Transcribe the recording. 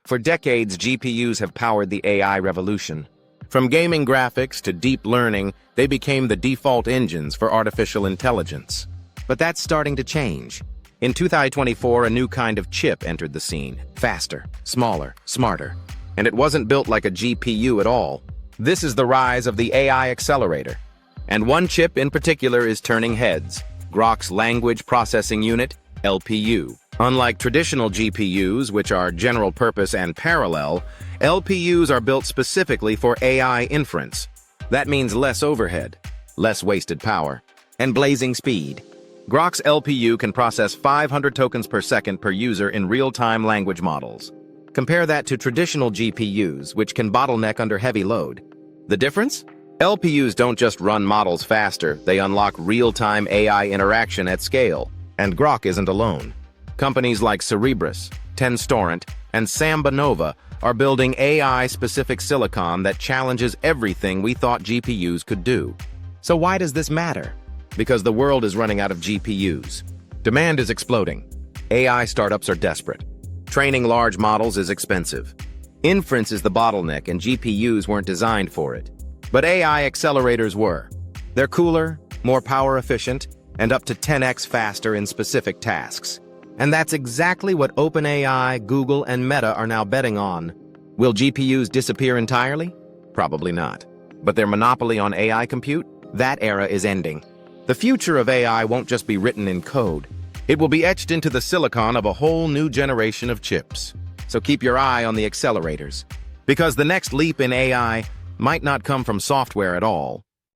For decades, GPUs have powered the AI revolution. From gaming graphics to deep learning, they became the default engines for artificial intelligence. But that's starting to change. In 2024, a new kind of chip entered the scene. Faster, smaller, smarter. And it wasn't built like a GPU at all. This is the rise of the AI accelerator. And one chip in particular is turning heads: Groq's Language Processing Unit, LPU. Unlike traditional GPUs, which are general purpose and parallel, LPUs are built specifically for AI inference. That means less overhead, less wasted power, and blazing speed. Groq's LPU can process 500 tokens per second per user in real-time language models. Compare that to traditional GPUs, which can bottleneck under heavy load. The difference? LPUs don't just run models faster, they unlock real-time AI interaction at scale. And Groq isn't alone. Companies like Cerebras, Tenstorrent, and Samba Nova are building AI-specific silicon that challenges everything we thought GPUs could do. So why does this matter? Because the world is running out of GPUs. Demand is exploding. AI startups are desperate. Training large models is expensive. Inference is the bottleneck, and GPUs weren't designed for it. But AI accelerators were. They're cooler, more power efficient, and up to 10x faster in specific tasks. And that's exactly what OpenAI, Google, and Meta are now betting on. Will GPUs disappear entirely? Probably not. But their monopoly on AI compute? That era is ending. The future of AI won't just be written in code. It will be etched into the silicon of a whole new generation of chips. So keep your eye on the accelerators. Because the next leap in AI might not come from software at all.